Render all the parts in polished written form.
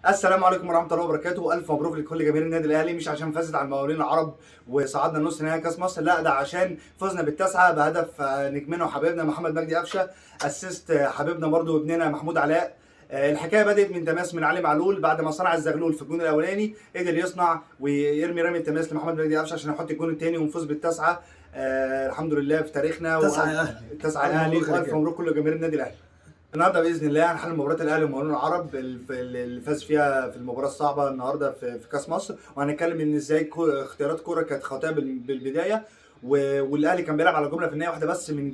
السلام عليكم ورحمه الله وبركاته، والف مبروك لكل جماهير النادي الاهلي. مش عشان فازت على المقاولين العرب وصعدنا نص نهائي كاس مصر، لا ده عشان فزنا بالتاسعه بهدف نجمنا وحبيبنا محمد مجدي قفشه، اسيست حبيبنا برضو ابننا محمود علاء. الحكايه بدات من تماس من علي معلول بعد ما صنع الزغلول في الجون الاولاني، قدر يصنع ويرمي رمي التماس لمحمد مجدي قفشه عشان يحط الجون الثاني ونفوز بالتاسعه. الحمد لله في تاريخنا. تسعة يا اهلي. التاسعه الاهلي، والف مبروك كل جماهير النادي الاهلي. النهارده باذن الله هنحل مباراه الاهلي والمقاولون العرب اللي فاز فيها في المباراه الصعبه النهارده في كاس مصر، وهنتكلم ان ازاي اختيارات كوره كانت خاطئه بالبدايه، والاهلي كان بيلعب على جمله فنيه واحده بس من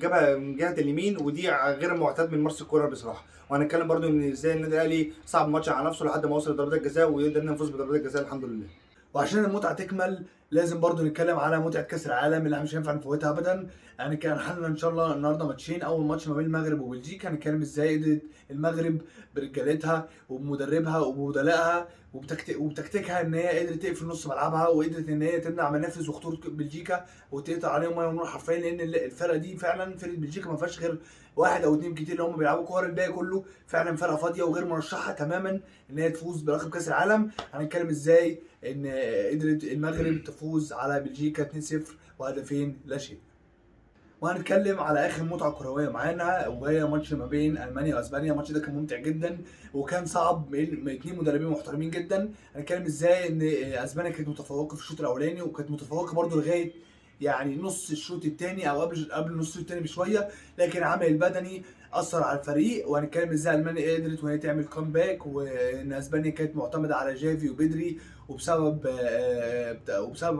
جهه اليمين، ودي غير معتاد من مارس الكوره بصراحه. وهنتكلم برده ان ازاي النادي الاهلي صعب ماتش على نفسه لحد ما وصل لضربات الجزاء وقدرنا نفوز بضربات الجزاء الحمد لله. وعشان المتعه تكمل لازم برضو نتكلم على متعه كاس العالم اللي احنا مش هينفع نفوتها ابدا. يعني كان حلنا ان شاء الله النهارده ماتشين، اول ماتش ما بين المغرب وبلجيكا، هنتكلم ازاي قدرت المغرب برجالتها وبمدربها وببدلائها وبتكتيكها ان هي قدرت تقفل نص ملعبها، وقدرت ان هي تمنع منافذ وخطوره بلجيكا وتقطع عليهم ميه ونور حرفيا، لان الفرقه دي فعلا فرقه بلجيكا ما فيهاش غير واحد او اتنين كتير اللي هم بيلعبوا كوره، الباقي كله فعلا فرقه فاضيه وغير مرشحه تماما ان هي تفوز بلقب كاس العالم. هنتكلم ازاي ان قدرت المغرب تفوز على بلجيكا 2-0 وهدفين لا شيء. وهنتكلم على اخر متعه كرويه معانا، وهي ماتش ما بين المانيا واسبانيا. الماتش ده كان ممتع جدا وكان صعب من اتنين مدربين محترمين جدا. هنتكلم ازاي ان اسبانيا كانت متفوقه في الشوط الاولاني، وكانت متفوقه برده لغايه يعني نص الشوط الثاني او قبل نص الشوط الثاني بشويه، لكن العامل البدني اثر على الفريق. وهنتكلم ازاي المانيا قدرت وهي تعمل كومباك، وان اسبانيا كانت معتمده على جافي وبدري، وبسبب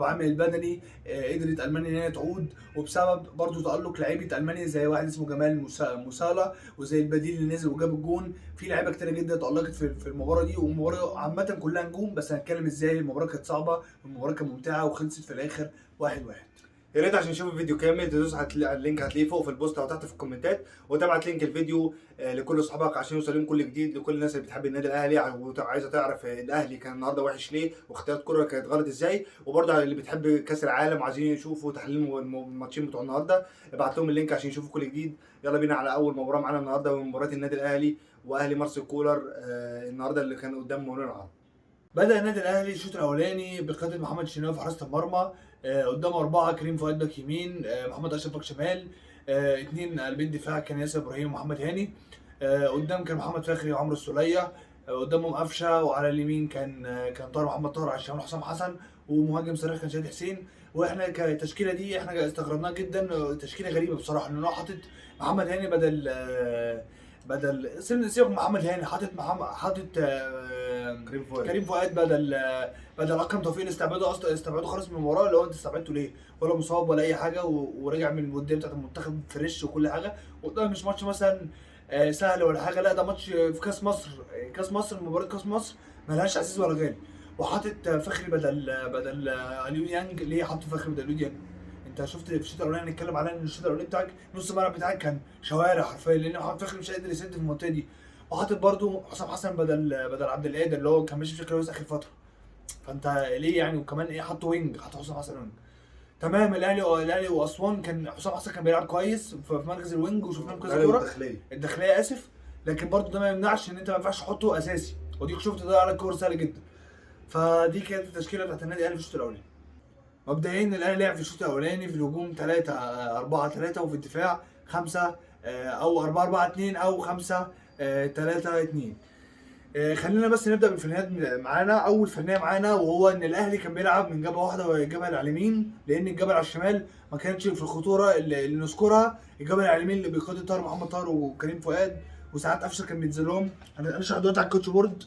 عامل البدني قدرت المانيا ان هي تعود، وبسبب برضو تألق لعيبه المانيا زي واحد اسمه جمال موسالا، وزي البديل اللي نزل وجاب الجون. في لعيبه كتير جدا تألقت في المباراه دي، والمباراه عامه كلها نجوم. بس هنتكلم ازاي المباراه كانت صعبه والمباراه كانت ممتعه وخلصت في الاخر 1-1. يا ريت عشان نشوف الفيديو كامل تدوس على اللينك، هتلاقيه فوق في البوست او تحت في الكومنتات، وتبعت لينك الفيديو لكل اصحابك عشان يوصل لهم كل جديد، لكل الناس اللي بتحب النادي الاهلي وعايزه تعرف الاهلي كان النهارده وحش ليه واختيارات كوره كانت غلط ازاي، وبرضه على اللي بتحب كاس العالم وعايزين يشوفوا تحليل الماتشين بتوع النهارده، ابعت لهم اللينك عشان يشوفوا كل جديد. يلا بينا على اول مباراه معانا النهارده، ومباراه النادي الاهلي واهلي مارسيل كولر النهارده اللي كان قدام المقاولون العرب. بدأ النادي الأهلي الشوط الأولاني بقيادة محمد الشناوي في حراسة المرمى، قدامه أربعة: كريم فؤاد باك يمين، محمد أشرف باك شمال، اتنين قلبين دفاع كان ياسر إبراهيم ومحمد هاني، قدام كان محمد فخري وعمرو السولية، قدامهم قفشة، وعلى اليمين كان طاهر محمد طاهر على الشمال حسام حسن، ومهاجم صريح كان شادي حسين. واحنا كتشكيله دي احنا استغربناها جدا، تشكيله غريبه بصراحه، ان هو حاطط محمد هاني بدل سيبك محمد هاني، حاطط كريم فؤاد بدل اكرم توفيق اللي استبعده خالص من المباراه. اللي هو انت استبعدته ليه؟ ولا مصاب ولا اي حاجه، ورجع من الوديه بتاعت المنتخب فريش وكل حاجه. وده مش ماتش مثلا سهل ولا حاجه، لا ده ماتش في كاس مصر. كاس مصر، مباراه كاس مصر ملهاش عزيز ولا غالي. وحاطط فخري بدل اليو ديانج. ليه حاطط فخري بدل اليو ديانج؟ انت شفت في الشوط الاولاني هنتكلم على ان الشوط الاولاني بتاعك نص الملعب بتاعك كان شوارع حرفيا، لان محمد فخري مش قادر يسد في المنطقه دي. وحاطط برده حسام حسن بدل عبد القادر اللي هو كان ماشي بشكل كويس اخر فتره. فانت ليه يعني؟ وكمان ايه، حطه وينج، حط حسام حسن وينج. تمام. الاهلي واسوان كان حسام حسن كان بيلعب كويس في مركز الوينج وشفناه كذا كوره. الداخليه اسف. لكن برده ده ما يمنعش ان انت ما ينفعش تحطه اساسي، وديك شفت ده على الكوره سهل جدا. فدي كانت التشكيله بتاعت النادي الاهلي في الشوط الاولاني. مبدئيا الاهلي لعب في الشوط الاولاني في الهجوم 3-4-3، وفي الدفاع 5 او 4-4-2 او 5-3-2. خلينا بس نبدا بالفنيات معانا. اول فنيه معانا وهو ان الاهلي كان بيلعب من جبهه واحده وهي الجبهه على اليمين، لان الجبهه على الشمال ما كانتش في الخطوره اللي نذكرها. الجبهه على اليمين اللي بيقود طاهر محمد طاهر وكريم فؤاد، وساعات قفشه كان بينزل لهم. هنشرح دلوقتي على الكوتش بورد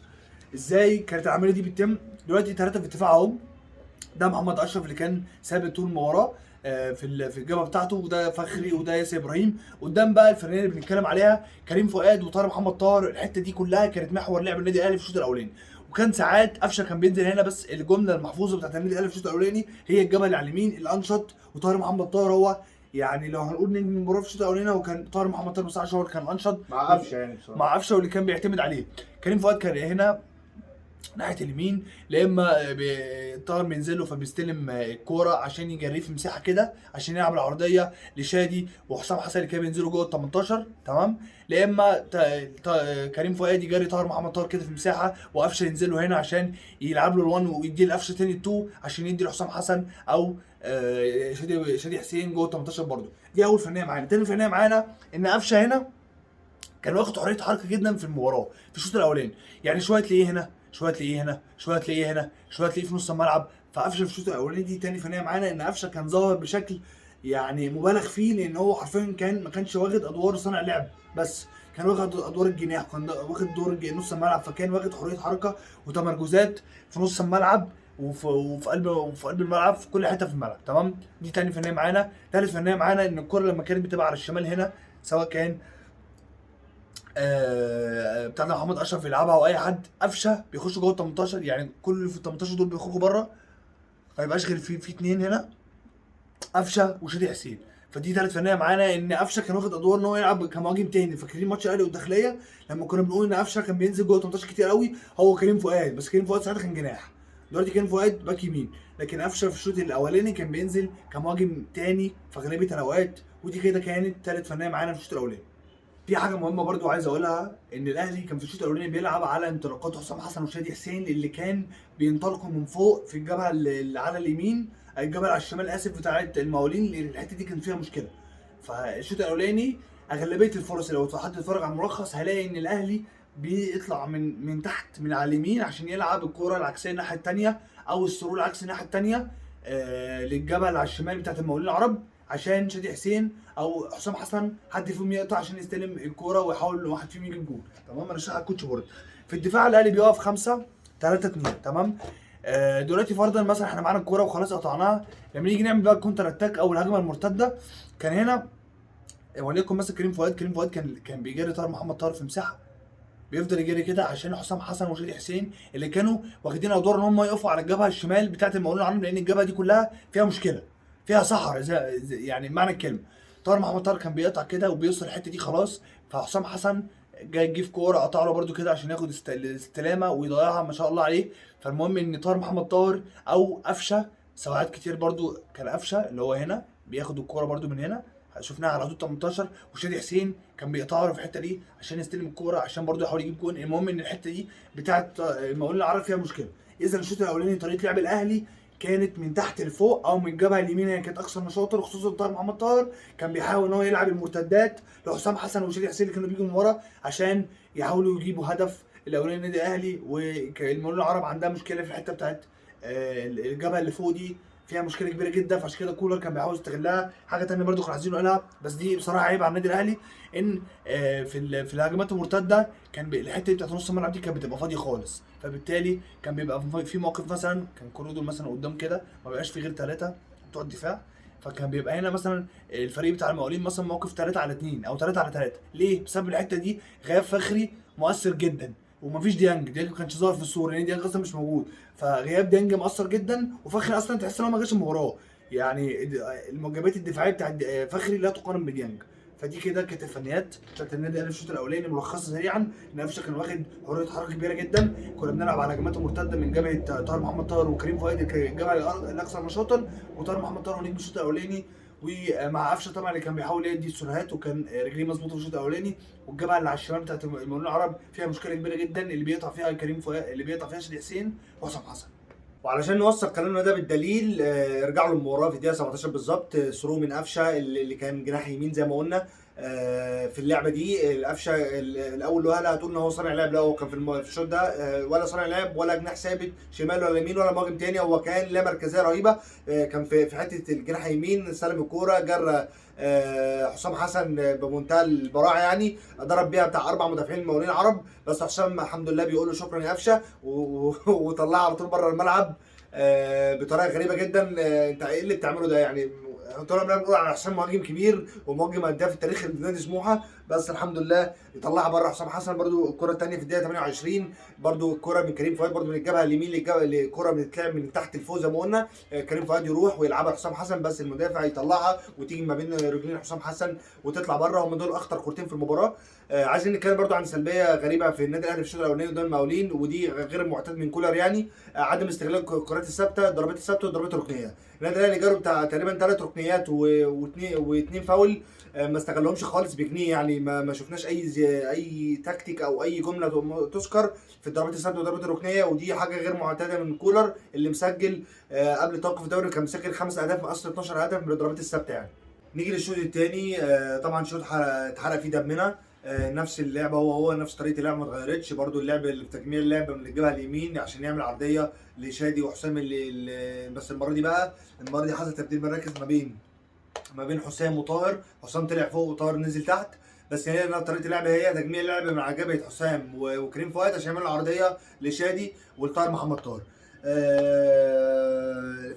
ازاي كانت العمليه دي بتتم. دلوقتي 3 في الدفاع اهو. ده محمد اشرف اللي كان ثابت طول المباراه في الجبهه بتاعته، وده فخري وده ياسر ابراهيم. قدام بقى الفرقتين اللي بنتكلم عليها كريم فؤاد وطاهر محمد طاهر. الحته دي كلها كانت محور لعب النادي الاهلي في الشوط الاولاني، وكان ساعات قفشه كان بينزل هنا. بس الجمله المحفوظه بتاعت النادي الاهلي في الشوط الاولاني هي الجبهه اللي على اليمين الانشط، وطاهر محمد طاهر هو يعني لو هنقول نجم المباراه في الشوط الاولاني هو كان طاهر محمد طاهر، بس هو اللي كان انشط مع قفشه يعني بصراحه، مع قفشه واللي كان بيعتمد عليه. كريم فؤاد كان هنا ناحيه اليمين، لا اما طاهر بينزل له فبيستلم الكوره عشان يجريه في مساحه كده عشان يلعب العرضيه لشادي وحسام حسن اللي كانوا بينزلوا جوه ال 18 تمام، لا اما كريم فؤاد يجري طاهر محمد طاهر كده في مساحه وقفشه ينزل له هنا عشان يلعب له ال1 ويدي لقفشه تاني ال2 عشان يدي لحسام حسن او شادي حسين جوه ال 18 برده. دي اول فنيه معانا. تاني فنيه معانا ان قفشه هنا كان واخد حريه حركه جدا في المباراه في الشوط الاولاني، يعني شويه تلاقيه هنا شويه تلاقيه هنا شويه تلاقيه هنا شويه تلاقيه في نص الملعب. فقفشه في الشوط الاولاني دي تاني فنيه معانا ان قفشه كان ظاهر بشكل يعني مبالغ فيه، لان هو حرفيا ما كانش واخد ادوار صانع لعب بس، كان واخد ادوار الجناح، كان واخد دور نص الملعب، فكان واخد حريه حركه وتمركزات في نص الملعب وفي قلب الملعب في كل حته في الملعب تمام. دي تاني فنيه معانا. تالت فنيه معانا ان الكره لما كانت بتبقى على الشمال هنا سواء كان بتاعنا محمد اشرف يلعبها او اي حد، قفشه بيخش جوه ال 18، يعني كل اللي في ال 18 دول بيخرجوا بره، ما يبقاش غير في اتنين هنا قفشه وشادي حسين. فدي ثالث فنيه معانا ان قفشه كان واخد ادوار ان هو يلعب كمهاجم تاني. فاكرين ماتش الاهلي والداخليه لما كنا بنقول ان قفشه كان بينزل جوه 18 كتير قوي هو كريم فؤاد، بس كريم فؤاد ساعتها كان جناح، دلوقتي كريم فؤاد باك يمين، لكن قفشه في الشوط الاولاني كان بينزل كمهاجم تاني في غالبيه الاوقات. ودي كده كانت ثالث فنيه معانا في الشوط الاولاني. في حاجه مهمه برضو عايز اقولها ان الاهلي كان في الشوط الاولاني بيلعب على انطلاقات حسام حسن وشادي حسين اللي كان بينطلقوا من فوق في الجبهه اللي على اليمين، الجبهه على الشمال اسف بتاعه المقاولين، اللي الحته دي كان فيها مشكله. فالشوط الاولاني اغلبيه الفرص لو حد اتفرج على الملخص هيلاقي ان الاهلي بيطلع من تحت من على اليمين عشان يلعب الكوره العكسيه الناحيه الثانيه او السرور العكسي الناحيه الثانيه للجبهه اللي على الشمال بتاعه المقاولين العرب عشان شادي حسين او حسام حسن حد فيهم يقطع عشان يستلم الكوره ويحاول واحد فيهم يجيب جول تمام. انا شايف على الكوتش بورد. في الدفاع الاهلي بيقف 5 3 2 تمام. دلوقتي فرضا مثلا احنا معانا الكوره وخلاص قطعناها، لما نيجي نعمل بقى الكونتر اتاك او الهجمه المرتده كان هنا وليكن مثلا كريم فؤاد كان بيجري طاهر محمد طاهر في مساحه، بيفضل يجري كده عشان حسام حسن وشادي حسين اللي كانوا واخدين ادوار ان هم يقفوا على الجبهه الشمال بتاعه المقاولين العرب، لان الجبهه دي كلها فيها مشكله فيها صحراء يعني معنى الكلمه. طاهر محمد طاهر كان بيقطع كده وبيوصل الحته دي خلاص، فحسام حسن جه في كوره قطع له برده كده عشان ياخد الاستلامه ويضيعها ما شاء الله عليه. فالمهم ان طاهر محمد طاهر او قفشه ساعات كتير برده كان قفشه اللي هو هنا بياخد الكوره برده من هنا شفناها على حدود 18، وشادي حسين كان بيقطع له في الحته دي عشان يستلم الكوره عشان برده يحاول يجيب جون. المهم ان الحته دي بتاعه المقاولين العرب فيها مشكله. اذا الشوط الاولاني طريقه لعب الاهلي كانت من تحت لفوق او من الجبهه اليمين هي كانت اكثر نشاطا، خصوصا طاهر محمد طاهر كان بيحاول ان هو يلعب المرتدات لحسام حسن وشادي حسين اللي كانوا بيجوا من ورا عشان يحاولوا يجيبوا هدف الاولاني النادي الاهلي. والمقاولين العرب عندها مشكله في الحته بتاعت الجبهه اللي فوق دي فيها مشكله كبيره جدا، فعشان كده كولر كان بيحاول يستغلها. حاجه ثانيه برده كنا عايزين نقولها بس دي بصراحه عيب على النادي الاهلي ان في الهجمات المرتده كان الحته دي بتاعت نص الملعب دي كانت بتبقى فاضيه خالص، فبالتالي كان بيبقى في موقف مثلا كان كورودو مثلا قدام كده ما بقاش في غير 3 بتوع الدفاع، فكان بيبقى هنا مثلا الفريق بتاع المقاولين مثلا موقف 3 على 2 او 3 على 3. ليه؟ بسبب الحته دي غياب فخري مؤثر جدا ومفيش ديانج ما كانش ظاهر في الصوره لان ديانج اصلا مش موجود، فغياب ديانج مؤثر جدا وفخري اصلا تحس ان هو ما جاش المباراه، يعني الموجبات الدفاعيه بتاعت فخري لا تقارن بديانج. فدي كده كانت الفنيات بتاعت النادي الاهلي في الشوط الاولاني ملخصه سريعا ان قفشه كان واخد حريه حركه كبيره جدا، كنا بنلعب على هجمات مرتده من جبهه طاهر محمد طاهر وكريم فؤاد الجبهه الاكثر نشاطا، وطاهر محمد طاهر نجم الشوط الاولاني، ومع قفشه طبعا اللي كان بيحاول يدي السرعات وكان رجليه مظبوطه في الشوط الاولاني. والجبهه اللي على الشمال بتاعت المقاولين العرب فيها مشكله كبيره جدا اللي بيقطع فيها كريم فؤاد اللي بيقطع فيها شادي حسين وحسام حسن. وعلشان نوثق كلامنا ده بالدليل ارجعوا للمباراه في الدقيقه 17 بالظبط، ثرو من قفشه اللي كان جناح يمين زي ما قلنا في اللعبه دي. القفشه الاول وهله هتقول ان هو صانع لعب، لا هو كان في الشوط ده ولا صانع لعب ولا جناح ثابت شمال ولا يمين ولا مهاجم تاني، هو كان لا مركزيه رهيبه. كان في حته الجناح يمين استلم الكوره جرى حسام حسن بمنتهى البراعه، يعني ضرب بيها بتاع 4 مدافعين المقاولين العرب، بس حسام الحمد لله بيقول له شكرا يا قفشه وطلعها على طول بره الملعب بطريقه غريبه جدا. انت ايه اللي بتعمله ده؟ يعني طول عمرنا بنقول على حسام مهاجم كبير ومهاجم هداف في تاريخ نادي سموحه، بس الحمد لله يطلعها بره حسام حسن. برده الكره الثانيه في الدقيقه 28 برده الكره من كريم فؤاد، برده من الجبهه اليمين الكره بتتلعب من تحت الفوز زي ما قلنا. كريم فؤاد يروح ويلعبها لحسام حسن، بس المدافع يطلعها وتيجي ما بين رجلين حسام حسن وتطلع بره. هم دول اخطر كورتين في المباراه. عايزين نتكلم برده عن سلبيه غريبه في النادي الاهلي في الشوط الاولاني قدام المقاولين، ودي غير المعتاد من كولر يعني. عدم استغلال الكرات الثابته، الضربات الثابته والضربات الركنيه. النادي الاهلي جاله بتاع تقريبا 3 ركنيات واثنين فاول، ما استغلهمش خالص بجنيه يعني. ما شفناش اي تكتيك او اي جمله تذكر في الضربات الثابته والضربات الركنيه، ودي حاجه غير معتاده من كولر اللي مسجل قبل توقف الدوري كان مسجل 5 اهداف من اصل 12 هدف من الضربات الثابته يعني. نيجي للشوط الثاني. طبعا شوط اتحرق فيه دمنا. نفس اللعبه هو نفس طريقه اللعب ما اتغيرتش. برده اللعب تجميع اللعب من الجبهه اليمين عشان يعمل عرضيه لشادي وحسام بس المره دي حصل تبديل مراكز ما بين حسام وطاهر. حسام طلع فوق وطاهر نزل تحت، بس هي طريقه اللعب هي تجميع اللعب من على جبهه حسام وكريم فؤاد عشان يعملوا عرضيه لشادي والطاهر محمد طاهر.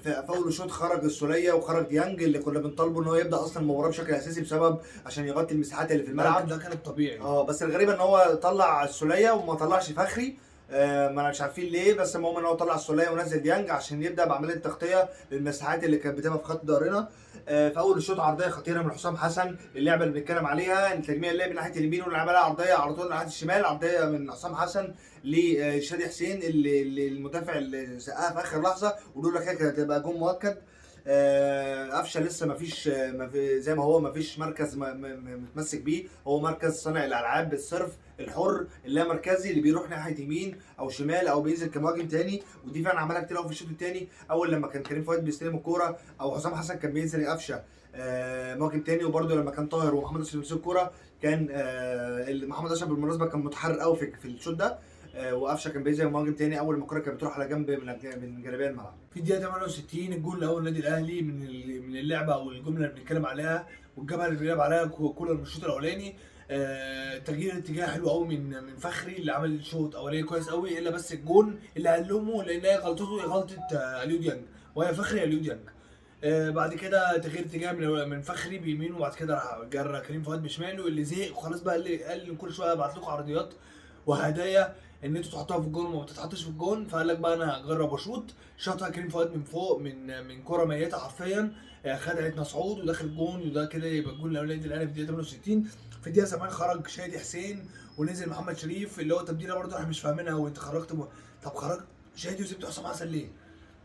في اول الشوط خرج السوليه وخرج ديانج اللي كنا بنطالبه ان هو يبدا اصلا المباراه بشكل اساسي بسبب عشان يغطي المساحات اللي في الملعب. ده كان الطبيعي. بس الغريب ان هو طلع السوليه وما طلعش فخري. ما مش عارفين ليه، بس المهم ان هو طلع السوليه ونزل ديانج عشان يبدا بعمليه تغطيه للمساحات اللي كانت بتبقى في خط ظهرنا. في اول الشوط عرضيه خطيره من حسام حسن، اللعبه اللي بنتكلم عليها تجميع اللعب من ناحيه اليمين ونلعبها عرضيه على طول ناحيه الشمال، عرضيه من حسام حسن لشادي حسين اللي المدافع اللي سقاها في اخر لحظه، ودول كده كانت هتبقى جون مؤكد. قفشه لسه ما فيش زي ما هو ما فيش مركز متمسك بيه. هو مركز صانع الالعاب بالصرف الحر اللا مركزي اللي بيروح ناحيه يمين او شمال او بينزل كمهاجم تاني، ودي فعلا عملها كتير قوي في الشوط الثاني. اول لما كان كريم فؤاد بيستلم الكوره او حسام حسن كان بينزل قفشه مهاجم تاني، وبرده لما كان طاهر ومحمد اشرف بيمسكوا الكوره كان محمد اشرف بالمناسبه كان متحرر قوي في الشوط ده. وقفشه كان بينزل مهاجم تاني اول ما الكوره كانت بتروح على جنب من جانبي الملعب. في الدقيقه 68 الجول الاول النادي الاهلي من اللعبه او الجمله اللي بنتكلم عليها والجبهه اللي بيلعب عليها كولر من الشوط الاولاني. تغيير اتجاه حلو قوي من فخري اللي عمل الشوط اولاني كويس قوي، الا بس الجون اللي علمه لان هي غلطته غلطه اليو ديانج وهي فخري اليو ديانج. بعد كده تغيير اتجاه من فخري بيمينه، وبعد كده راح جرى كريم فؤاد بشماله اللي زهق وخلاص بقى. قال كل شويه ابعت لكم عرضيات وهدايا ان انتوا تحطوها في الجون وما بتتحطش في الجون، فقال لك بقى انا هجرب اشوط. شاطها كريم فؤاد من فوق من كره ميته حرفيا، خدعت مسعود ودخل الجون، وده كده يبقى الجون الاولاني للاهلي في الدقيقه 68. في الدقيقه 70 خرج شادي حسين ونزل محمد شريف اللي هو تبديله برضه احنا مش فاهمينها. وانت طب خرجت شادي وسبت حسام حسن ليه؟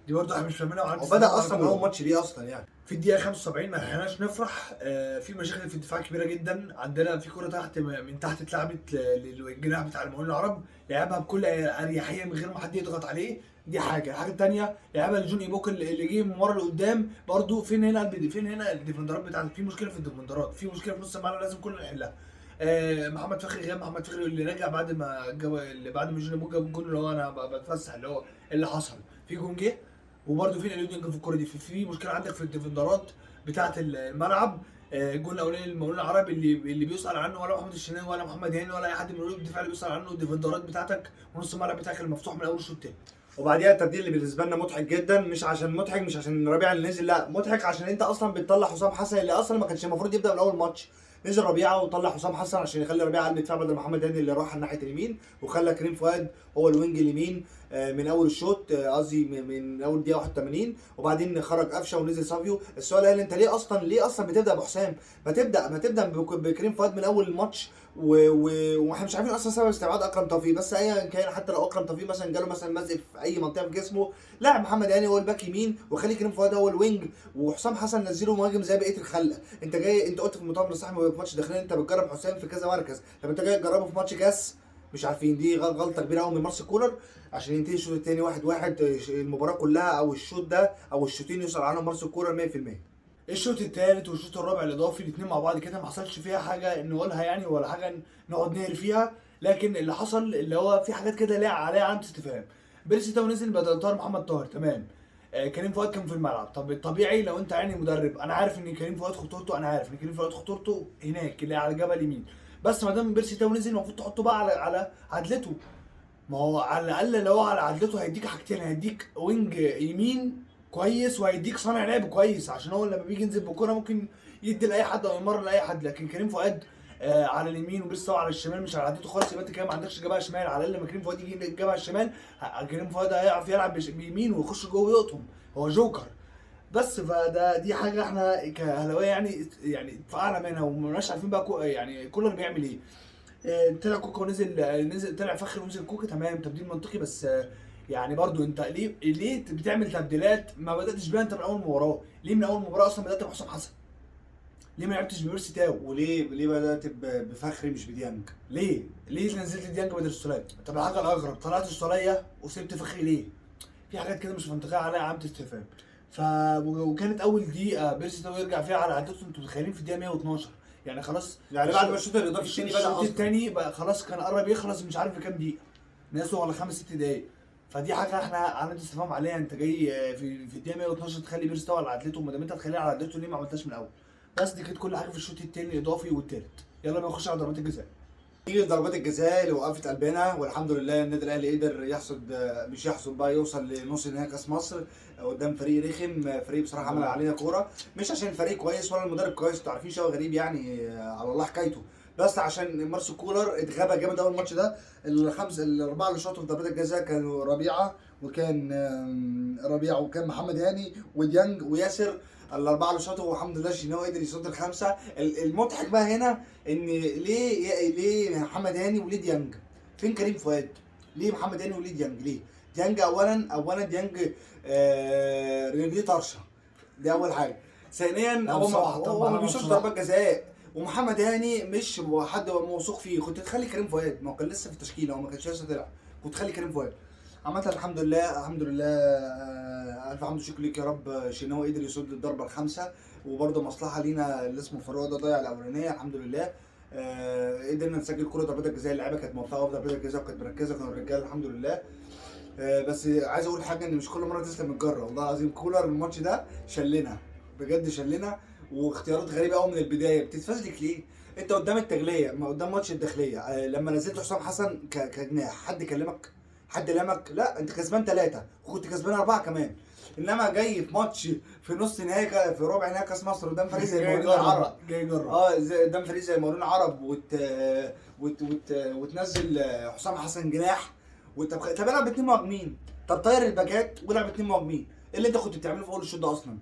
دي برضه احنا مش فاهمينها. وبدا اصلا من اول ماتش ليه اصلا يعني. في الدقيقه 75 ما لحقناش نفرح. في مشاكل في الدفاع كبيره جدا عندنا. في كره تحت من تحت اتلعبت للجناح بتاع المقاولين العرب، لعبها بكل اريحيه من غير ما حد يضغط عليه. دي الحاجه الثانيه لعبها لجون ايبوك اللي جه من ورا لقدام. برده فين هنا الديفندرات بتاعتك؟ في مشكله في الديفندرات، في مشكله في نص الملعب لازم كلنا نحلها. محمد فخري غياب محمد فخري اللي رجع بعد ما جون ايبوك جاب الجون اللي هو انا بتفسح اللي حصل في جون جه. وبرده في اليو ديانج في الكوره دي في مشكله عندك في الديفندرات بتاعه الملعب. الجول الاولاني للمقاولين العرب اللي بيسال عنه ولا محمد الشناوي ولا محمد هاني ولا اي حد من قلوب الدفاع اللي بيسال عنه الديفندرات بتاعتك ونص الملعب بتاعك المفتوح من اول الشوط الثاني. وبعديها التبديل اللي بالنسبه لنا مضحك جدا، مش عشان ربيعه اللي نزل، لا مضحك عشان انت اصلا بتطلع حسام حسن اللي اصلا ما كانش المفروض يبدا من اول ماتش. نزل ربيعه وطلع حسام حسن عشان يخلي ربيعه قلب دفاع بدل محمد هاني اللي راح ناحيه اليمين، وخلى كريم فؤاد هو الوينج اليمين من اول الشوط، قصدي من اول دقيقه 81. وبعدين خرج قفشه ونزل سافيو. السؤال هل انت ليه اصلا بتبدا بحسام؟ ما تبدا بكريم فؤاد من اول الماتش. واحنا مش عارفين اصلا سبب استبعاد اكرم توفيق، بس ايا كان حتى لو اكرم توفيق مثلا جاله مثلا مزق في اي منطقه في جسمه، لاعب محمد هاني هو الباك يمين وخلي كريم فؤاد هو الوينج، وحسام حسن نزله مهاجم زي بقيه الخلق. انت قلت في المؤتمر الصحفي في ماتش داخلين انت بتجرب حسام في كذا مركز، طب انت جاي تجربه في ماتش كاس؟ مش عارفين. دي غلطه كبيره قوي من مارسيل كولر عشان ينتهي الشوط الثاني 1-1. المباراه كلها او الشوط ده او الشوطين يوصل عنهم مارسيل كولر 100%. الشوط الثالث والشوط الرابع الاضافي الاثنين مع بعض كده ما حصلش فيها حاجه نقولها يعني ولا حاجه نقعد نهري فيها، لكن اللي حصل اللي هو في حاجات كده ليها عليها علامه استفهام. بيرسي تاو نزل بدل طاهر محمد طاهر، تمام. كريم فؤاد كان في الملعب. طب الطبيعي لو انت يعني مدرب، انا عارف ان كريم فؤاد خطورته هناك اللي على جبل اليمين، بس ما دام بيرسي تاو نزل المفروض تحطه بقى على عدلته. ما هو على الاقل لو على عدلته هيديك حاجتين، هيديك وينج يمين كويس وهيديك صانع لعب كويس، عشان هو لما بيجي ينزل بالكوره ممكن يدي لاي حد او يمرر لاي حد. لكن كريم فؤاد على اليمين وبيرستاو على الشمال مش على عدته خالص، يبقى انت كده ما عندكش جبهه شمال. على الاقل لما كريم فؤاد يجي الجبهه الشمال، كريم فؤاد هيعرف يلعب بيمين ويخش جوه ويقطم، هو جوكر. بس دي حاجه احنا كاهلاويه يعني اتفقنا منها ومبقناش عارفين بقى يعني كولر بيعمل ايه. طلع كوكا ونزل طلع فخر ونزل كوكا، تمام تبديل منطقي، بس يعني برضو انت ليه بتعمل تبديلات ما بداتش بيها انت من اول مباراه؟ ليه من اول مباراه اصلا بدات بحسام حسن؟ ليه ما لعبتش بميرسي تاو؟ وليه بدات بفخري مش بديانج؟ ليه نزلت ديانج بدل السوليه؟ طب الحاجه الاغرب، طلعت السوليه وسبت فخري ليه؟ في حاجات كده مش منطقيه عليها علامه استفهام. وكانت اول دقيقه بيرسي تاو يرجع فيها على عدته، انتوا متخيلين في الدقيقه 112 يعني خلاص، يعني بعد ما الشوط الاضافي الثاني بدا الشوط الثاني بقى خلاص كان قرب يخلص، مش عارف بكام دقيقه، ناقصه على 5 6 دقايق. فدي حاجه احنا علامه استفهام عليها. انت جاي في الدقيقه 112 تخلي بيرسي تاو على عدلته، ما دام انت تخليها على عدلته ليه ما عملتهاش من الاول؟ بس دي كانت كل حاجه في الشوط الثاني الاضافي والثالث. يلا بقى نخش على ضربات الجزاء. نيجي لضربات الجزاء اللي وقفت قلبنا، والحمد لله النادي الاهلي قدر مش يحصد بقى، يوصل لنص نهائي كاس مصر قدام فريق رخم، فريق بصراحه عمل علينا كوره، مش عشان الفريق كويس ولا المدرب كويس، انتوا عارفين شوقي غريب يعني على الله حكايته، بس عشان مارسيل كولر اتغابى جامد اول ماتش ده. الاربعه اللي شاطوا في ضربات الجزاء كانوا ربيعه وكان محمد هاني وديانج وياسر، الاربعه اللي شاطوا، والحمد لله الشناوي قدر يصد الخمسه. المضحك بقى هنا ان ليه محمد هاني وليه ديانج؟ فين كريم فؤاد؟ ليه محمد هاني وليه ديانج؟ ليه؟ ديانج اولا ديانج رجليه طرشه، دي اول حاجه. ثانيا هو ما بيشوفش ضربات جزاء، ومحمد هاني مش حد موثوق فيه، كنت تخلي كريم فؤاد، ما هو كان لسه في التشكيله وما كانش لسه طلع، كنت تخلي كريم فؤاد. عامة الحمد لله الحمد لله، ألف حمد وشكر ليك يا رب، شناوي قدر يصد الضربة الخامسة، وبرده مصلحة لينا اللي اسمه فاروق ده ضيع الأولانية الحمد لله. قدرنا نسجل كل ضربات الجزاء، اللعيبة كانت موفقة في ضربات الجزاء وكانت مركزة، كانوا الرجالة الحمد لله. بس عايز أقول حاجة، إن مش كل مرة تسلم الجرة، والله العظيم كولر الماتش ده شلنا بجد شلنا، واختيارات غريبة قوي من البداية. بتتفزلك ليه؟ أنت قدام التجلية، ما قدام ماتش الداخلية، لما نزلت حسام حسن كجناح حد كلمك؟ حد لمك؟ لا، انت كسبان 3 وكنت كسبان 4 كمان، انما جاي في ماتش في نص نهائي في ربع نهائي كاس مصر قدام فريق زي المقاولين العرب، جاي يجرب قدام فريق زي المقاولين العرب وتنزل حسام حسن جناح، طب العب ب2 مهاجمين، طب طير الباكات والعب ب2 مهاجمين، ايه اللي انت كنت بتعمله في اول الشوط ده اصلا؟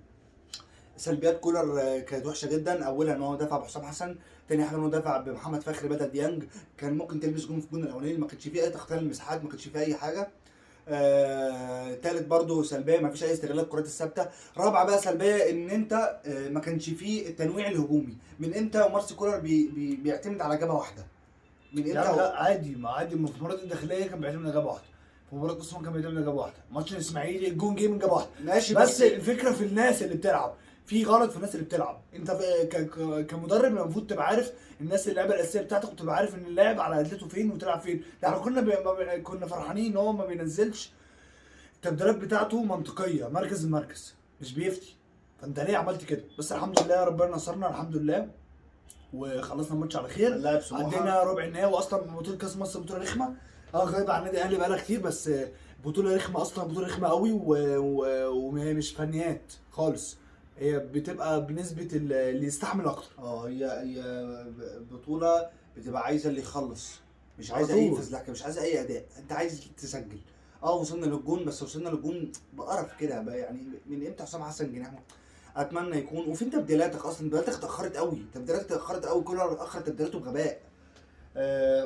سلبيات كولر كانت وحشه جدا، اولها ان هو دافع بحسام حسن، تاني حاجه ان هو دافع بمحمد فخري بدل ديانج، كان ممكن تلبس جون في الجون الاولاني، ما كانش فيه اي تختار المساحات، ما كانش فيه اي حاجه. تالت برضو سلبيه، ما فيش اي استغلال الكرات الثابته. رابعه بقى سلبيه، ان انت ما كانش فيه التنويع الهجومي. من امتى ومارسيل كولر بيعتمد على جبهه واحده؟ من امتى؟ لا عادي، ما عادي، في مباراه الداخليه كان بيعتمد على جبهه واحده، في مباراه اسوان كان بيعتمد على جبهه واحده، ماتش الاسماعيلي الجون جه من جبهه واحده ماشي، بس الفكره في الناس اللي بتلعب، في غلط في الناس اللي بتلعب. انت كمدرب المفروض تبقى عارف الناس اللعيبه الاساسيه بتاعتك، وتبقى عارف ان اللاعب على عدلته فين وتلعب فين. ده احنا كنا فرحانين ان هو ما بينزلش التبديلات بتاعته منطقيه، مركز المركز مش بيفتي، فانت ليه عملت كده؟ بس الحمد لله ربنا نصرنا الحمد لله، وخلصنا الماتش على خير، عدينا ربع النهائي. واصلا بطوله كاس مصر بطوله رخمه، غايبه عن النادي الاهلي بقالها كتير، بس بطوله رخمه اصلا، بطوله رخمه قوي، وهي مش فنيات خالص، هي بتبقى بنسبه اللي يستحمل اكتر. هي بطوله بتبقى عايزه اللي يخلص، مش عايزه اي فزلكه، مش عايزه اي اداء، انت عايز تسجل. وصلنا للجون، بس وصلنا للجون بقرف كده بقى، يعني من امتى حسام حسن جناح؟ اتمنى يكون. وفين تبديلاتك اصلا؟ تبديلاتك اتاخرت قوي، كولر اتاخر تبديلاته بغباء.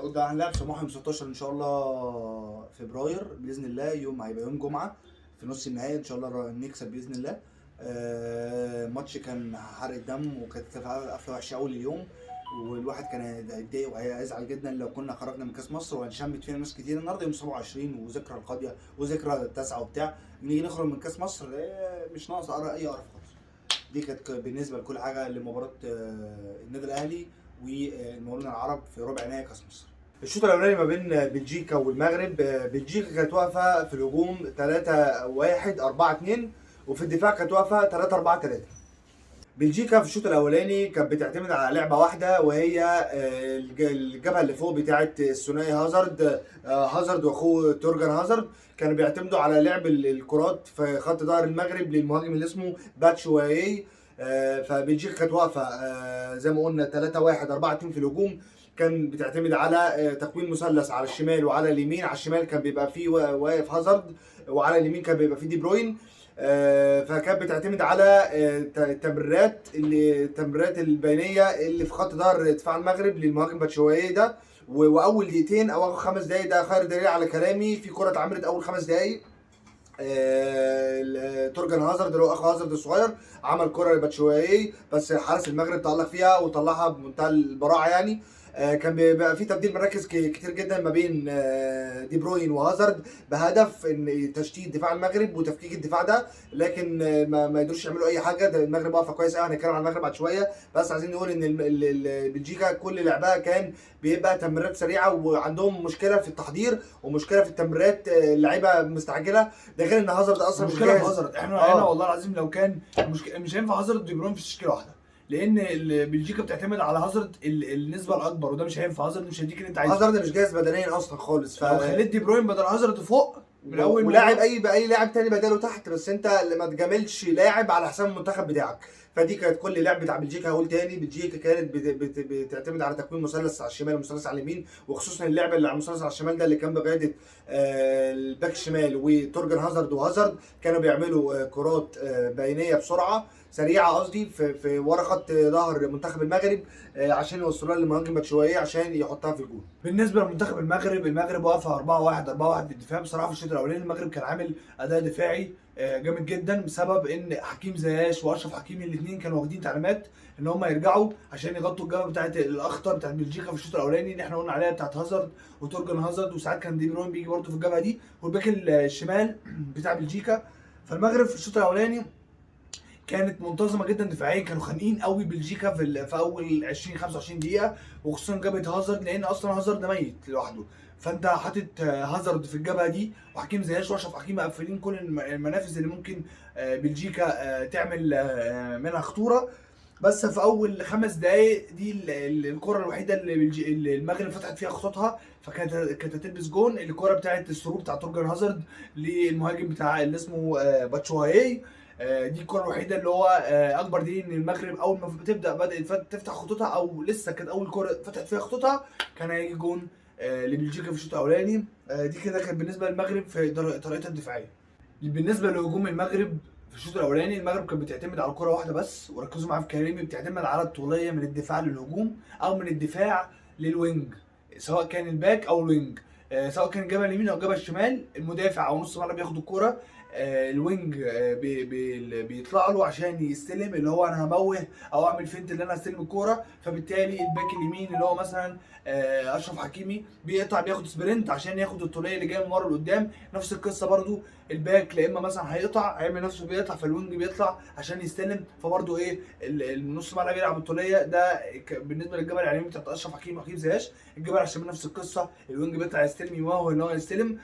قدام هنلعب سموحه يوم 16 ان شاء الله فبراير باذن الله، هيبقى يوم جمعه في نص النهائي، ان شاء الله نكسب باذن الله. ماتش كان حرق دم، وكانت قفله وحشه قوي اليوم، والواحد كان هيتضايق وهيزعل جدا لو كنا خرجنا من كاس مصر، وهنشمت فينا ناس كتير. النهارده يوم 27 وذكرى القاضيه وذكرى التاسعه وبتاع، نيجي نخرج من كاس مصر مش ناقص اي قرف خالص. دي كانت بالنسبه لكل حاجه لمباراه النادي الاهلي والمقاولون العرب في ربع نهائي كاس مصر. الشوط الاولاني ما بين بلجيكا والمغرب، بلجيكا كانت واقفه في الهجوم 3-1 4-2، وفي الدفاع كانت واقفه 3-4-3. بلجيكا في الشوط الاولاني كانت بتعتمد على لعبه واحده، وهي الجبهه اللي فوق بتاعه الثنائي هازارد واخوه تورجان هازارد، كانوا بيعتمدوا على لعب الكرات في خط ظهر المغرب للمهاجم اللي اسمه باتشواي. فبلجيكا كانت واقفه زي ما قلنا 3-1 4-2 في الهجوم. كان بتعتمد على تكوين مثلث على الشمال وعلى اليمين. على الشمال كان بيبقى فيه واقف هازارد، وعلى اليمين كان بيبقى فيه دي بروين. فكانت بتعتمد على التمريرات البينيه اللي في خط ظهر دفاع المغرب للمهاجم باتشوايي ده. واول دقيقتين او اول 5 دقائق ده خير دليل على كلامي، في كره اتعملت اول 5 دقائق. تورجان هازارد اللي هو اخو هازارد الصغير عمل كره لباتشوايي، بس حارس المغرب تألق فيها وطلعها بمنتهى البراعه يعني. كان بيبقى في تبديل مراكز كتير جدا ما بين دي بروين وهازارد بهدف ان تشتيت دفاع المغرب وتفكيك الدفاع ده، لكن ما يقدروش يعملوا اي حاجه. ده المغرب واقفه كويس قوي، هنتكلم عن المغرب بعد شويه. بس عايزين نقول ان بلجيكا كل لعبها كان بيبقى تمريرات سريعه، وعندهم مشكله في التحضير ومشكله في التمريرات، اللعيبه مستعجله. ده غير ان هازارد اصلا مش مشكله في جاهز. هازارد. احنا والله العظيم لو كان مش هينفع هازارد ودي بروين في تشكيله واحده، لان بلجيكا بتعتمد على هازارد النسبه الاكبر، وده مش هينفع. هازارد مش هيديك اللي انت عايزه. هازارد مش جاهز بدنيا اصلا خالص. لو خليت دي بروين بدل هازارد فوق من اول ولاعب اي لاعب تاني بداله تحت، بس انت ما تجاملش لاعب على حساب المنتخب بتاعك. فدي كانت كل لعب بتاع بلجيكا. هقول تاني، بلجيكا كانت بتعتمد على تكوين مثلث على الشمال ومثلث على اليمين، وخصوصا اللعبه اللي على المثلث على الشمال ده اللي كان بقياده الباك الشمال وتورجن هازارد كانوا بيعملوا كرات بينيه بسرعه سريعه، قصدي في ورا خط ظهر منتخب المغرب، عشان يوصلوها للمهاجم باتشوايي عشان يحطها في الجول. بالنسبه لمنتخب المغرب واقفه 4-1 في الدفاع. بصراحه في الشوط الاولاني المغرب كان عامل اداء دفاعي جامد جدا، بسبب ان حكيم زياش واشرف حكيمي الاثنين كانوا واخدين تعليمات ان هم يرجعوا عشان يغطوا الجبهه بتاعت الاخطر بتاعت بلجيكا في الشوط الاولاني اللي احنا قلنا عليها، بتاعت هازارد وتورجن هازارد، وساعات كان دي بروين بيجي برده في الجبهه دي، والباك الشمال بتاع بلجيكا. فالمغرب في الشوط الاولاني كانت منتظمه جدا دفاعيا، كانوا خانقين قوي بلجيكا في اول 20-25 دقيقه، وخصوصا جبهه هازارد، لان اصلا هازارد ميت لوحده. فانت حاطط هازارد في الجبهه دي، وحكيم زياش واشرف حكيمي مقفلين كل المنافذ اللي ممكن بلجيكا تعمل منها خطوره. بس في اول 5 دقائق دي الكره الوحيده اللي المغرب فتحت فيها خطوطها، فكانت هتلبس جون. الكره بتاعت الثرو بتاع تورجن هازارد للمهاجم بتاع اللي اسمه باتشوايي. دي الكره الوحيده اللي هو اكبر دليل ان المغرب اول ما بدات تفتح خطوطها، او لسه كانت اول كره فتحت فيها خطوطها، كان هيجي جون لبلجيكا في الشوط الاولاني. دي كده كانت بالنسبه للمغرب في طريقتها الدفاعيه. بالنسبه لهجوم المغرب في الشوط الاولاني، المغرب كانت بتعتمد على كره واحده بس، وركزوا معايا في كلامي، بتعتمد على الطوليه من الدفاع للهجوم او من الدفاع للوينج، سواء كان الباك او الوينج، سواء كان الجبهه اليمين او الجبهه الشمال. المدافع او نص الملعب بياخد الكوره، الوينج بيطلع له عشان يستلم، اللي هو انا هموه او اعمل فينت اللي انا استلم الكوره. فبالتالي الباك اليمين اللي هو مثلا اشرف حكيمي بيقطع بياخد سبرنت عشان ياخد الطوليه اللي جايه من ورا لقدام. نفس القصه برده الباك، لا اما مثلا هيقطع هيعمل نفسه بيقطع، فالوينج بيطلع عشان يستلم. فبرده ايه النص ملعب يلعب الطوليه ده. بالنسبه للجبهه اليمين بتاعت اشرف حكيمي وحكيم زياش، الجبهه الشمال نفس القصه، الوينج بيطلع يستلم يموه ان هو يستلم،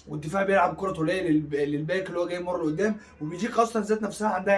والدفاع بيلعب كره طوليه للباك اللي هو جاي مره لقدام. وبلجيكا اصلا ذات نفسها عندها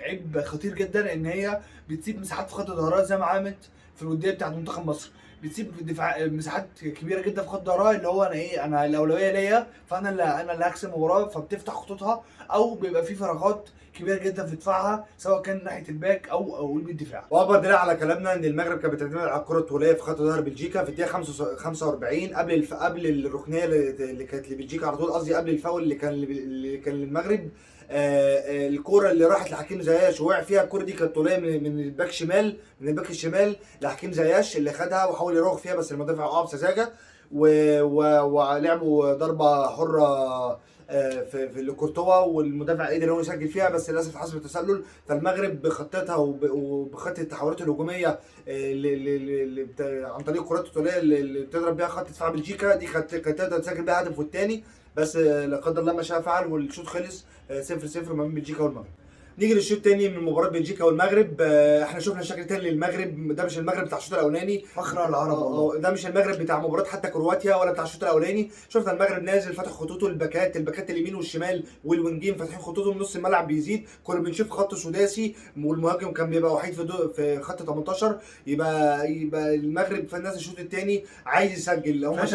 عيب خطير جدا، ان هي بتسيب مساحات في خط ظهرها زي ما عملت في الوديه بتاعت منتخب مصر. بتسيب دفاع مساحات كبيره جدا في خط ظهرها، اللي هو انا الاولويه ليا، فانا اللي هكسب المباراه، فبتفتح خطوطها، او بيبقى في فراغات كبيره جدا في دفاعها، سواء كان ناحيه الباك او قلب الدفاع. واكبر دليل على كلامنا ان المغرب كانت بتعتمد على الكره الطوليه في خط ظهر بلجيكا في الدقيقه 45 قبل الركنيه اللي كانت لبلجيكا على طول، قصدي قبل الفاول اللي كان للمغرب. الكوره اللي راحت لحكيم زياش ووقع فيها، الكوره دي كانت طوليه من الباك الشمال لحكيم زياش، اللي خدها وحاول يراوغ فيها، بس المدافع وقع بسذاجه ولعبوا ضربه حره في لكورتوا، والمدافع قدر هو يسجل فيها، بس للاسف حسب التسلل. فالمغرب بخطتها وبخطه التحولات الهجوميه عن طريق الكرات الطوليه اللي بتضرب بيها خط دفاع بلجيكا، دي كانت تقدر تسجل بيها هدف والتاني، بس لا قدر الله ما شاء فعل، والشوط خلص 0-0 ما بين بلجيكا والمغرب. نيجي للشوط الثاني من مباراه بلجيكا والمغرب. احنا شفنا شكل تاني للمغرب، ده مش المغرب بتاع الشوط الاولاني، فخر العرب والله. ده مش المغرب بتاع مباراه حتى كرواتيا ولا بتاع الشوط الاولاني. شفنا المغرب نازل فاتح خطوطه، الباكات اليمين والشمال والوينجين فاتحين خطوطهم، نص الملعب بيزيد، كنا بنشوف خط سداسي، والمهاجم كان بيبقى وحيد في خط 18. يبقى المغرب في الناس الشوط الثاني عايز يسجل، هم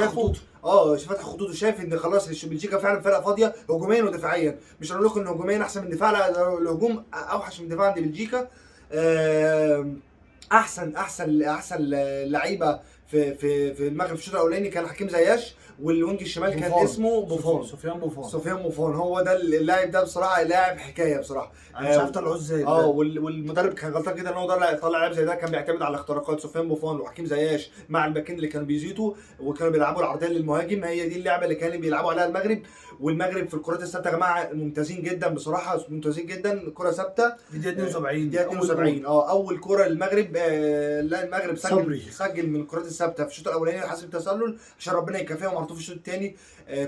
فاتح خطوط وشايف ان خلاص بلجيكا فعلا فرقه فاضيه هجوميا ودفاعيا. مش هنقول لكم ان هجوميا احسن من الدفاع، لا، الهجوم اوحش من الدفاع عند بلجيكا. احسن لعيبه في المغرب في الشوط الاولاني كان حكيم زياش، والوينج الشمال كان اسمه بوفون. سفيان بوفون هو ده اللاعب ده بصراحه، لاعب حكايه بصراحه. انا مش عارف طلعوه ازاي. والمدرب كان غلطان جدا ان هو طلع لاعب زي ده، كان بيعتمد على اختراقات سفيان بوفون وحكيم زياش مع الباكين اللي كانوا بيزيدوا وكانوا بيلعبوا العرضيه للمهاجم. هي دي اللعبه اللي كانوا بيلعبوا عليها المغرب. والمغرب في الكرات الثابته يا جماعه ممتازين جدا بصراحه، ممتازين جدا. كره ثابته في دقيقه 72 اول كره المغرب. لا المغرب سجل من الكرات الثابته في الشوط الاولاني حسب التسلل عشان ربنا يكافئهم على طول في الشوط الثاني.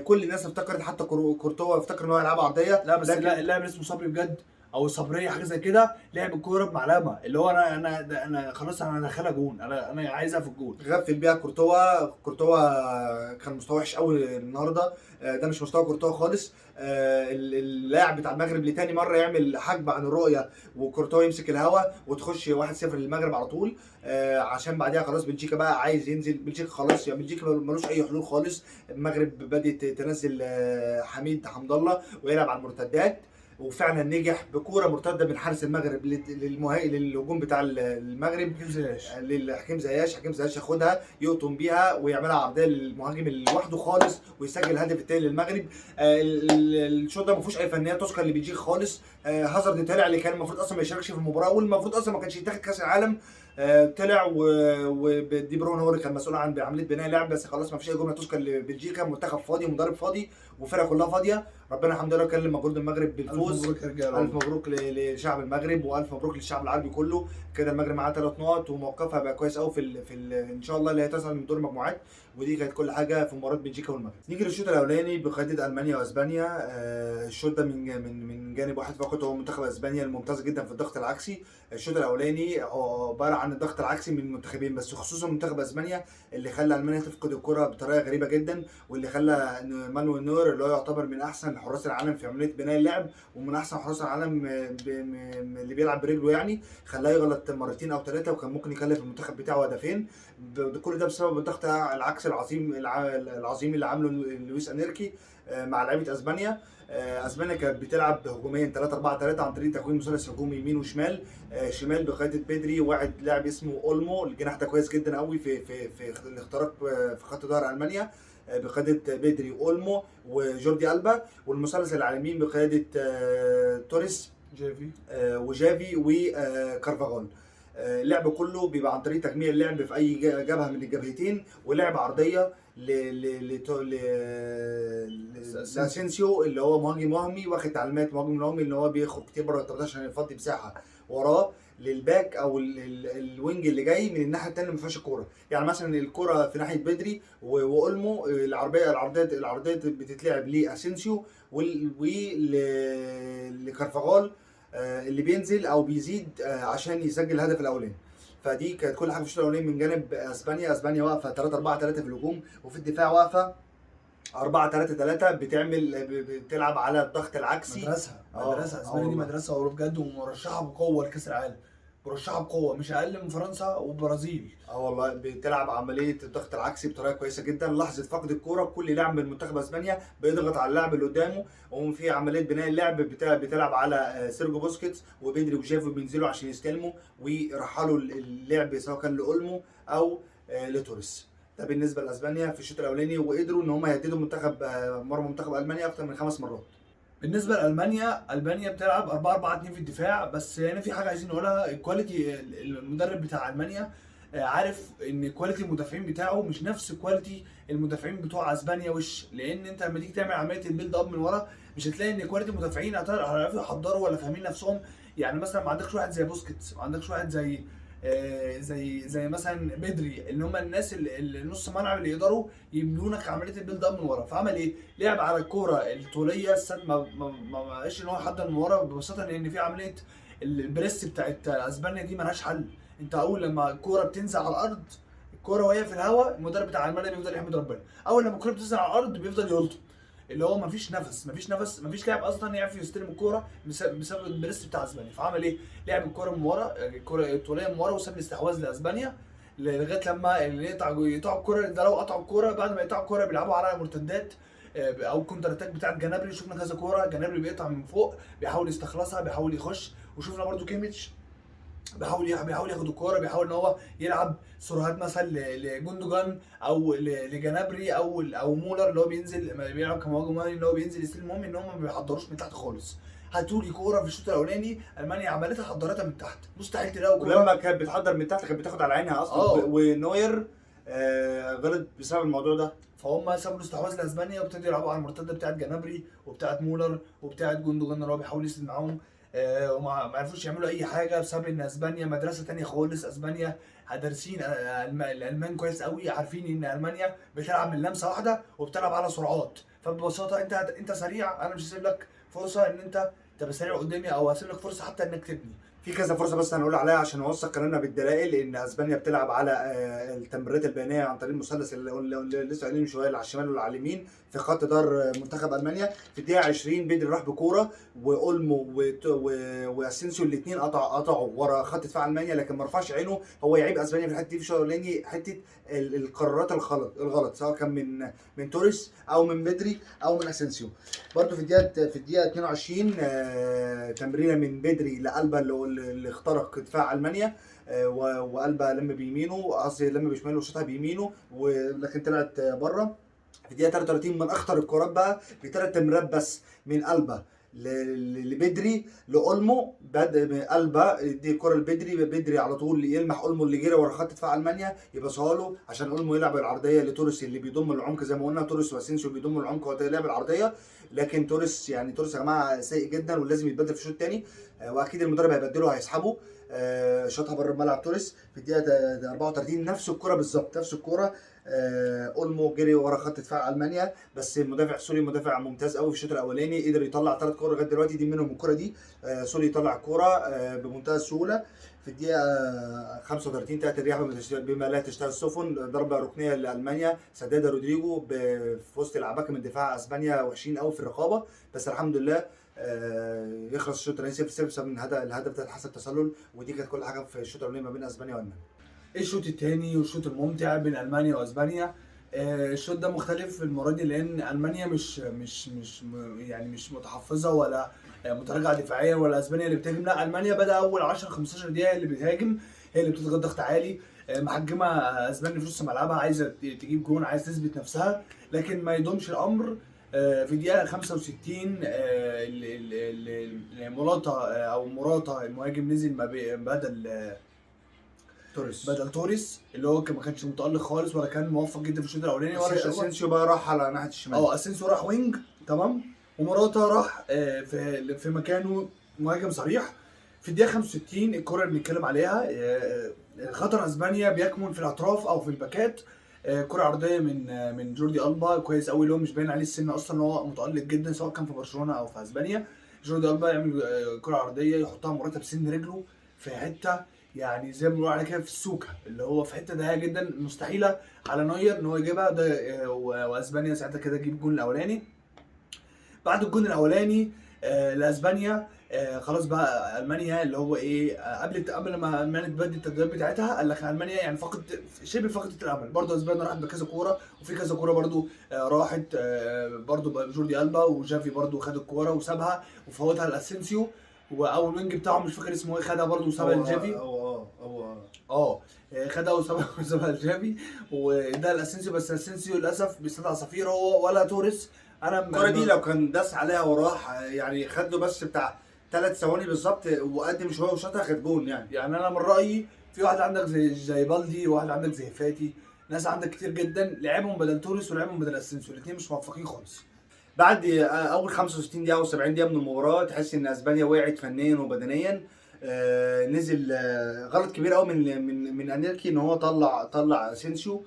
كل الناس افتكرت، حتى كورتوا افتكر ان هو يلعب عرضيه. لا بس اللاعب اسمه صبري بجد او صبريه حاجه زي كده، لعب الكوره بمعلمه، اللي هو انا خلاص انا داخلها جون، انا عايزها في الجون. غفل بيها كورتوا كان مستوى وحش قوي النهارده. ده مش مستوى كورتوا خالص. اللاعب بتاع المغرب لتاني مره يعمل حجب عن الرؤيه وكورتوا يمسك الهوا وتخش 1-0 للمغرب على طول. عشان بعدها خلاص بلجيكا بقى عايز ينزل. بلجيكا خلاص، يعني بلجيكا ملوش اي حلول خالص. المغرب بدات تنزل حمد الله ويلعب على المرتدات، وفعلا نجح بكوره مرتده من حارس المغرب للهجوم بتاع المغرب حكيم زياش ياخدها يقطم بيها ويعملها عرضيه للمهاجم لوحده خالص ويسجل الهدف الثاني للمغرب. الشوط ده ما فيهوش اي فنيات تذكر لبلجيكا خالص. هازارد طلع اللي كان المفروض اصلا ما يشاركش في المباراه، والمفروض اصلا ما كانش يتاخد كاس العالم. طلع ودي برون هو اللي كان مسؤول عن عمليه بناء اللعب. بس خلاص ما فيش اي جمله تذكر لبلجيكا، منتخب فاضي ومدرب فاضي وفرقه كلها فاضيه. ربنا الحمد لله كلم مجهود المغرب بالفوز. الف مبروك لشعب المغرب والف مبروك للشعب العربي كله. كده المغرب معاه 3 نقط وموقفها بقى كويس قوي ان شاء الله اللي هي تصعد من دور المجموعات. ودي كانت كل حاجه في مباراه بلجيكا والمغرب. نيجي للشوط الاولاني بقياده المانيا واسبانيا. الشوط ده من جانب واحد فقط، هو منتخب اسبانيا الممتاز جدا في الضغط العكسي. الشوط الاولاني عباره عن الضغط العكسي من المنتخبين، بس خصوصا منتخب اسبانيا اللي خلى المانيا تفقد الكره بطريقه غريبه جدا، واللي خلى مانويل نوير اللي هو يعتبر من احسن حراس العالم في عمليه بناء اللعب ومن احسن حراس العالم اللي بيلعب برجله، يعني خلاه يغلط مرتين او 3 وكان ممكن يكلف المنتخب بتاعه هدفين. كل ده بسبب الضغط العكسي العظيم اللي عامله لويس انيركي مع لعيبه اسبانيا. اسبانيا كانت بتلعب هجوميا 3-4-3 عن طريق تكوين مثلث هجومي يمين وشمال. شمال بقياده بيدري وواحد لاعب اسمه اولمو، الجناح ده كويس جدا قوي في الاختراق في خط ظهر المانيا بقياده بيدري اولمو وجوردي البا. والمثلث اللي على اليمين بقياده توريس وجافي وكارفاغال. اللعب كله بيبقى عن طريق تجميع اللعب في اي جبهه من الجبهتين ولعب عرضيه لاسينسيو اللي هو مهاجم وهمي واخد تعليمات مهاجم وهمي اللي هو بيخرج كتير بره ال 18 عشان يفضي مساحه وراه للباك او الوينج اللي جاي من الناحيه الثانيه ما فيهاش الكوره. يعني مثلا الكوره في ناحيه بدري واولمو، العرضيه بتتلعب لاسينسيو ولكارفاغال اللي بينزل او بيزيد عشان يسجل الهدف الاولاني. فدي كانت كل حاجه في الشوط الاولاني من جانب اسبانيا واقفه 3-4-3 في الهجوم، وفي الدفاع واقفه 4-3-3 بتلعب على الضغط العكسي. مدرسه اسبانيا دي مدرسه بجد، ومرشحه بقوه لكاس العالم، مرشحه بقوه مش اقل من فرنسا والبرازيل. والله بتلعب عمليه الضغط العكسي بطريقه كويسه جدا. لحظه فقد الكوره كل لاعب من منتخب اسبانيا بيضغط على اللاعب اللي قدامه، وفي عمليه بناء اللعب بتلعب على سيرجو بوسكيتس وبيدري وجافي بينزلوا عشان يستلموا ويرحلوا اللعب سواء كان لاولمو او لتوريس. ده بالنسبه لاسبانيا في الشوط الاولاني، وقدروا ان هم يهددوا مرمى منتخب المانيا اكتر من 5 مرات. بالنسبه لالمانيا بتلعب 4-4-2 في الدفاع. بس هنا في حاجه عايزين نقولها، الكواليتي المدرب بتاع المانيا عارف ان كواليتي المدافعين بتاعه مش نفس كواليتي المدافعين بتوع اسبانيا، لان انت لما تيجي تعمل عمليه البيلد اب من ورا مش هتلاقي ان كواليتي المدافعين هيعرفوا يحضروا ولا فاهمين نفسهم. يعني مثلا ما عندكش واحد زي بوسكيتس، ما عندكش واحد زي مثلا بدري، اللي هم الناس اللي نص ملعب اللي يقدروا يبنوا لك عمليه البيلد اب من ورا. فعمل ايه؟ لعب على الكوره الطوليه، ما بقاش ان هو يحضر من ورا ببساطه، لان في عمليه البريس بتاعت اسبانيا دي مالهاش حل. انت اول لما الكوره بتنزل على الارض، الكوره وهي في الهواء المدرب بتاع المانيا بيفضل يحمد ربنا، اول لما الكوره بتنزل على الارض بيفضل يلطم، اللي هو مفيش نفس مفيش لاعب اصلا يعرف يستلم الكوره بسبب البريس بتاع اسبانيا. فعمل ايه؟ لعب الكوره من ورا، الكوره الطوليه من ورا، وساب الاستحواذ لاسبانيا. لغايه لما اللي يقطعوا الكوره. ده لو قطعوا الكوره بعد ما يقطعوا الكوره بيلعبوا على مرتدات او كونتر اتاك بتاعت جنابري. شفنا كذا كوره جنابري بيقطع من فوق بيحاول يستخلصها بيحاول يخش، وشفنا برده كيميتش بيحاول ياخد الكوره، بيحاول ان هو يلعب سرعات مثلا لجوندوجان او لجنابري او مولر اللي هو بينزل بيلعب كمهاجم اللي هو بينزل يستلم. المهم ان هم ما بيحضروش من تحت خالص. هاتولي كوره في الشوط الاولاني المانيا عملتها حضرتها من تحت، مستحيل تلاقوا كوره. ولما كانت بتحضر من تحت كانت بتاخد على عينها اصلا. ونوير غلط بسبب الموضوع ده. فهم سابوا الاستحواذ لاسبانيا وابتدوا يلعبوا على المرتده بتاعت جنابري وبتاعت مولر وبتاعت جوندوجان اللي هو بيحاول يسند معاهم. وما عرفوش يعملوا اي حاجه بسبب ان اسبانيا مدرسه تانية خالص. اسبانيا دارسين الالمان كويس قوي، عارفين ان المانيا بتلعب من لمسه واحده وبتلعب على سرعات. فببساطه انت سريع، انا مش هسيب لك فرصه ان انت تبقى سريع قدامي او هسيب لك فرصه حتى انك تبني. في كذا فرصه بس هنقول عليها عشان نوثق كلامنا بالدلائل، ان اسبانيا بتلعب على التمريرات البينيه عن طريق المثلث اللي لسه قايلين من شويه، اللي على الشمال واللي على اليمين في خط دار منتخب المانيا. في الدقيقه 20 بدري راح بكوره واولمو واسينسيو الاثنين قطعوا ورا خط دفاع المانيا، لكن ما رفعش عينه. هو يعيب اسبانيا في الحته دي في الشوط الاولاني، حته القرارات الغلط سواء كان من توريس او من بدري او من اسينسيو. برده في الدقيقه 22 تمريره من بدري لقلبه اللي اخترق دفاع المانيا، وقلبه لم بيمينه، قصدي لم بشماله وشاطها بيمينه ولكن طلعت بره. في الدقيقه 33 من اخطر الكرات بقى بثلاث تمريرات بس من قلبه لبدري لاولمو. قلبه دي الكره بدري على طول يلمح اولمو اللي جري ورا خط دفاع المانيا يبصها له عشان اولمو يلعب العرضيه لتوريس اللي بيضم العمق. زي ما قلنا توريس واسينسيو بيضموا العمق وقت لعب العرضيه، لكن توريس يا جماعه سيء جدا ولازم يتبدل في الشوط الثاني، واكيد المدرب هيبدله هيسحبه. شاطها بره الملعب توريس. في الدقيقه 34 نفس الكره بالظبط، نفس الكره. اولمو جري ورا خط دفاع المانيا، بس المدافع سوري مدافع ممتاز قوي في الشوط الاولاني، قدر يطلع 3 كور لغايه دلوقتي، دي منهم الكره دي. سوري يطلع الكوره بمنتهى السهوله. في الدقيقه 35 تاتي الرياح بما لا تشتهي السفن، ضربه ركنيه لالمانيا سددها رودريجو في وسط العباكه من دفاع اسبانيا وحشين قوي في الرقابه، بس الحمد لله يخلص الشوط الثاني 0-0 بسبب ان الهدف ده حسب تسلل. ودي كانت كل حاجه في الشوط الاولاني ما بين اسبانيا والمانيا. الشوط الثاني والشوط الممتع بين المانيا واسبانيا. الشوط ده مختلف المره دي لان المانيا مش متحفظه ولا متراجعه دفاعيا، ولا اسبانيا اللي بتهاجم. لا، المانيا بدا اول 10 15 دقيقه اللي بتهاجم، هي اللي بتضغط ضغط عالي، محجمه اسبانيا في نص ملعبها، عايزه تجيب جون، عايزه تثبت نفسها، لكن ما يدومش الامر. في دقيقه 65 موراتا المهاجم نزل بدل توريس اللي هو ما كانش متألق خالص ولا كان موفق جدا في الشوط الاولاني. ولا اسينسيو بقى راح على ناحيه الشمال. اسينسيو راح وينج، تمام، ومراتا راح في مكانه مهاجم صريح. في الدقيقه 65 الكره اللي بنتكلم عليها خطر اسبانيا بيكمن في الاطراف او في الباكات. كره عرضيه من جوردي ألبا كويس قوي، اللي هو مش باين عليه السن اصلا، هو متألق جدا سواء كان في برشلونه او في اسبانيا. جوردي ألبا يعمل كره عرضيه يحطها مراتا بسن رجله في حته يعني زي ما بنقول على كده في السوكه، اللي هو في حته ضيقه جدا مستحيله على نوير ان هو يجيبها ده. واسبانيا ساعتها كده تجيب الجون الاولاني. بعد الجون الاولاني لاسبانيا خلاص بقى المانيا اللي هو ايه قبل ما المانيا تبدي التدريبات بتاعتها قال لك المانيا يعني شبه فقدت الامل. برضه اسبانيا راحت بكذا كوره، وفي كذا كوره برضه راحت برضه جوردي ألبا وجافي برضه خد الكوره وسابها وفوتها لاسينسيو، واول وينج بتاعهم مش فاكر اسمه ايه خدها برضه وسابها لجافي. خدها وسابها لجافي وده الاسينسيو، بس الاسينسيو للاسف بيصطاد عصافير هو ولا توريس. انا الكوره دي لو كان داس عليها وراح يعني خد له بس بتاع 3 ثواني بالظبط وقدم شويه وشاطها خد جون. يعني انا من رايي في واحد عندك زي بالدي، وواحد عندك زي فاتي، ناس عندك كتير جدا لعبهم بدل توريس ولعبهم بدل اسينسيو، الاثنين مش موفقين خالص. بعد اول 65 دقيقه او 70 دقيقه من المباراه تحس ان اسبانيا وقعت فنيا وبدنيا. نزل غلط كبير قوي من انيركي ان هو طلع اسينسيو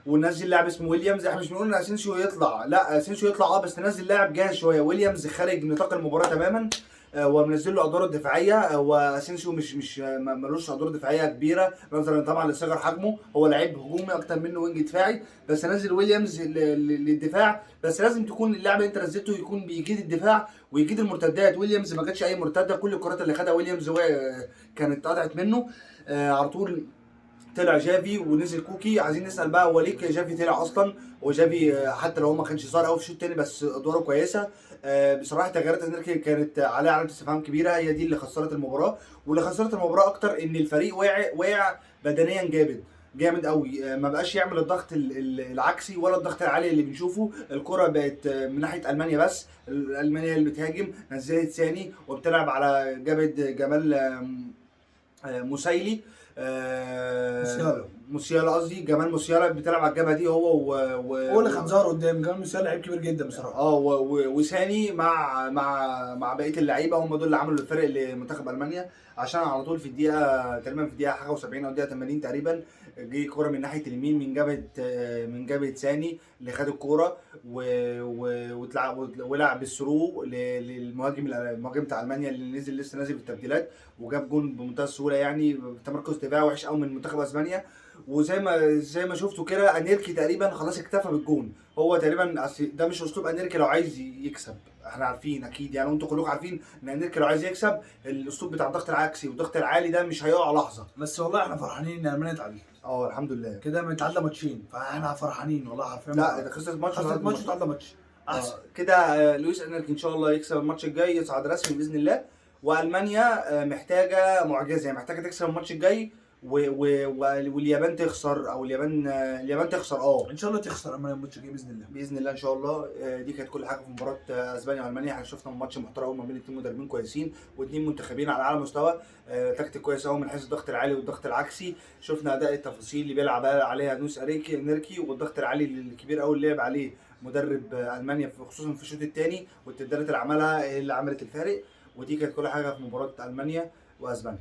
ونزل لاعب اسمه ويليامز. احنا مش بنقول ان اسينسيو يطلع، لا اسينسيو يطلع بس نزل لاعب جاهز شويه. ويليامز خارج نطاق المباراه تماما ومنزل له ادواره الدفاعيه، واسينسيو مش ملوش ادوار دفاعيه كبيره نظرا طبعا لصغر حجمه، هو لعيب هجومي اكتر منه وينج دفاعي، بس نزل ويليامز للدفاع. بس لازم تكون اللاعب اللي انت نزلته يكون بيجيد الدفاع ويجيد المرتدات. ويليامز ما جاتش اي مرتده، كل الكرات اللي خدها ويليامز كانت قطعت منه على طول. طلع جافي ونزل كوكي. عايزين نسال بقى هو ليه جافي طلع اصلا؟ وجافي حتى لو هو ما كانش ظاهر قوي في الشوط الثاني بس ادواره كويسه. بصراحه تغييرات انريكي كانت عليها علامه استفهام كبيره، هي دي اللي خسرت المباراه. واللي خسرت المباراه اكتر ان الفريق واقع بدنيا جامد قوي. ما بقاش يعمل الضغط العكسي ولا الضغط العالي اللي بنشوفه. الكره بقت من ناحيه المانيا بس، المانيا اللي بتهاجم، نزلت ثاني وبتلعب على جمال مسيلي. موسيالا قصدي، جمال موسيالا بتلعب على الجبهه دي هو هو اللي كان ظاهر قدام. جمال موسيالا لعيب كبير جدا بصراحه. وساني مع بقيه اللعيبه، هم دول اللي عملوا الفرق لمنتخب المانيا. عشان على طول في الدقيقه تقريبا، في الدقيقه حاجه و70 او الدقيقه 80 تقريبا، جه كوره من ناحيه اليمين من جبهه ساني اللي خد الكوره ولعب الثرو المهاجم بتاع المانيا اللي لسه نازل في التبديلات، وجاب جون بمنتهى السهوله. يعني تمركز دفاعي وحش قوي من منتخب اسبانيا. وزي ما شفتوا كده انيركي تقريبا خلاص اكتفى بالجون. هو تقريبا ده مش اسلوب انيركي لو عايز يكسب، احنا عارفين اكيد يعني، انتوا كلكم عارفين ان انيركي لو عايز يكسب الاسلوب بتاع الضغط العكسي والضغط العالي ده مش هيقع لحظه. بس والله احنا فرحانين ان المانيا اتعادلت. الحمد لله كده متعادله ماتشين، فاحنا فرحانين والله حرفيا. لا ده خسرت ماتش وتعادله ماتش احسن. كده لويس انيركي ان شاء الله يكسب الماتش الجاي، يصعد رسمي باذن الله. والمانيا محتاجه معجزه، يعني محتاجه تكسب الماتش الجاي واليابان تخسر، او اليابان تخسر. ان شاء الله تخسر المانيا الماتش الجاي باذن الله ان شاء الله. دي كانت كل حاجه في مباراه اسبانيا والمانيا. احنا شفنا ماتش محترم ما بين اثنين مدربين كويسين واثنين منتخبين على اعلى مستوى. تكتيك كويس قوي من حيث الضغط العالي والضغط العكسي. شفنا اداء التفاصيل اللي بيلعب عليها نوس انيركي، والضغط العالي الكبير قوي اللي لعب عليه مدرب المانيا خصوصا في الشوط الثاني، والتبديلات اللي عملها اللي عملت الفارق. ودي كانت كل حاجه في مباراه المانيا واسبانيا.